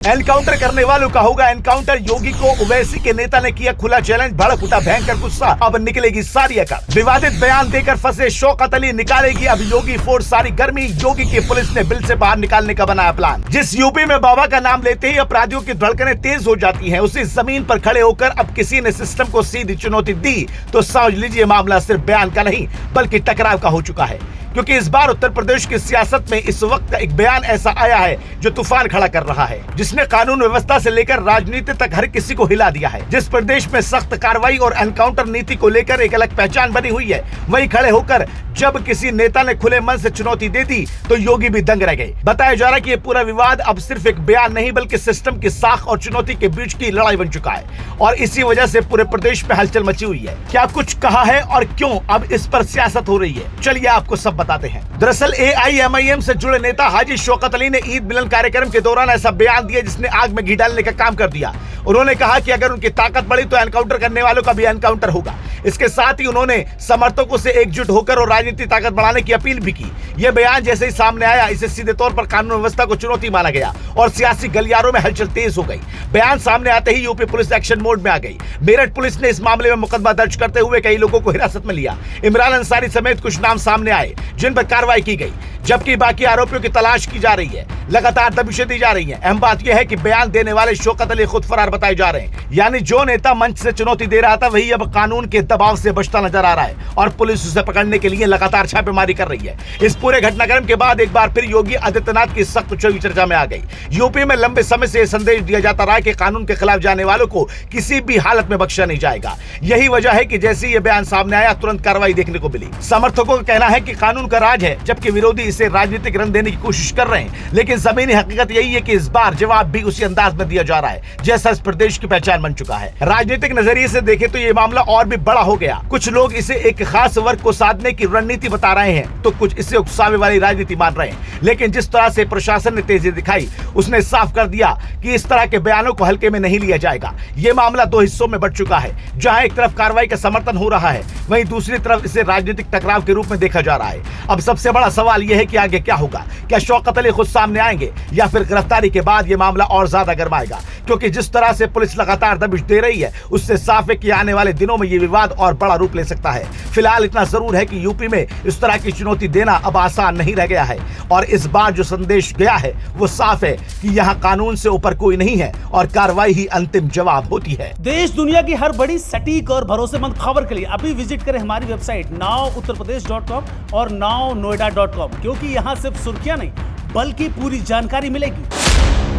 Encounter करने वालों का होगा एनकाउंटर। योगी को ओवैसी के नेता ने किया खुला चैलेंज, भड़क उठा भयंकर गुस्सा, अब निकलेगी सारी अकड़। विवादित बयान देकर फंसे शौकत अली, निकालेगी अब योगी फोर्स सारी गर्मी। योगी की पुलिस ने बिल से बाहर निकालने का बनाया प्लान। जिस यूपी में बाबा का नाम लेते ही अपराधियों की धड़कनें तेज हो जाती हैं, उसी जमीन पर खड़े होकर अब किसी ने सिस्टम को सीधी चुनौती दी तो समझ लीजिए मामला सिर्फ बयान का नहीं बल्कि टकराव का हो चुका है। क्योंकि इस बार उत्तर प्रदेश की सियासत में इस वक्त एक बयान ऐसा आया है जो तूफान खड़ा कर रहा है, जिसने कानून व्यवस्था से लेकर राजनीति तक हर किसी को हिला दिया है। जिस प्रदेश में सख्त कार्रवाई और एनकाउंटर नीति को लेकर एक अलग पहचान बनी हुई है, वहीं खड़े होकर जब किसी नेता ने खुले मन से चुनौती दे दी तो योगी भी दंग रह गए। बताया जा रहा है कि ये पूरा विवाद अब सिर्फ एक बयान नहीं बल्कि सिस्टम की साख और चुनौती के बीच की लड़ाई बन चुका है और इसी वजह से पूरे प्रदेश में हलचल मची हुई है। क्या कुछ कहा है और क्यों अब इस पर सियासत हो रही है, चलिए आपको सब बताते हैं। दरअसल AIMIM से जुड़े नेता हाजी शौकत अली ने ईद मिलन कार्यक्रम के दौरान ऐसा बयान दिया जिसने आग में घी डालने का काम कर दिया। उन्होंने कहा कि अगर उनकी ताकत बढ़ी तो एनकाउंटर करने वालों का भी एनकाउंटर होगा। इसके साथ ही उन्होंने समर्थकों से एकजुट होकर और राजनीतिक ताकत बढ़ाने की अपील भी की। यह बयान जैसे ही सामने आया, इसे सीधे तौर पर कानून व्यवस्था को चुनौती माना गया और सियासी गलियारों में हलचल तेज हो गई। बयान सामने आते ही यूपी पुलिस एक्शन मोड में आ गई। मेरठ पुलिस ने इस मामले में मुकदमा दर्ज करते हुए कई लोगों को हिरासत में लिया। इमरान अंसारी समेत कुछ नाम सामने आए जिन पर कार्रवाई की गई, जबकि बाकी आरोपियों की तलाश की जा रही है। लगातार दबिशें दी जा रही हैं। अहम बात यह है कि बयान देने वाले शौकत अली खुद फरार बताए जा रहे हैं, यानी जो नेता मंच से चुनौती दे रहा था वही अब कानून के दबाव से बचता नजर आ रहा है और पुलिस उसे पकड़ने के लिए लगातार छापेमारी कर रही है। इस पूरे घटनाक्रम के बाद एक बार फिर योगी आदित्यनाथ की सख्त छवि चर्चा में आ गई। यूपी में लंबे समय से संदेश दिया जाता रहा कि कानून के खिलाफ जाने वालों को किसी भी हालत में बख्शा नहीं जाएगा। यही वजह है कि जैसे ही यह बयान सामने आया तुरंत कार्रवाई देखने को मिली। समर्थकों का कहना है कि कानून का राज है, जबकि विरोधी इसे राजनीतिक रंग देने की कोशिश कर रहे हैं। लेकिन जमीनी हकीकत यही है कि इस बार जवाब भी उसी अंदाज में दिया जा रहा है जैसा इस प्रदेश की पहचान बन चुका है। राजनीतिक नजरिए से देखें तो ये मामला और भी बड़ा हो गया। कुछ लोग इसे एक खास वर्ग को साधने की रणनीति बता रहे हैं तो कुछ इसे उकसावे वाली राजनीति मान रहे हैं। लेकिन जिस तरह से प्रशासन ने तेजी दिखाई, उसने साफ कर दिया कि इस तरह के बयानों को हल्के में नहीं लिया जाएगा। ये मामला दो हिस्सों में बढ़ चुका है, जहां एक तरफ कार्रवाई का समर्थन हो रहा है, वहीं दूसरी तरफ इसे राजनीतिक टकराव के रूप में देखा जा रहा है। अब सबसे बड़ा सवाल यह है कि आगे क्या होगा। क्या शौकत अली खुद सामने आएंगे या फिर गिरफ्तारी के बाद यह मामला और ज्यादा गर्माएगा? क्योंकि जिस तरह से पुलिस लगातार दबिश दे रही है, उससे साफ है कि आने वाले दिनों में यह विवाद और बड़ा रूप ले सकता है। फिलहाल इतना जरूर है कि यूपी में इस तरह की चुनौती देना अब आसान नहीं रह गया है और इस बार जो संदेश गया है वो साफ है कि यहाँ कानून से ऊपर कोई नहीं है और कार्रवाई ही अंतिम जवाब होती है। देश दुनिया की हर बड़ी सटीक और भरोसेमंद खबर के लिए अभी विजिट करें हमारी वेबसाइट nowuttarpradesh.com और nownoida.com, क्योंकि यहाँ सिर्फ सुर्खियां नहीं बल्कि पूरी जानकारी मिलेगी।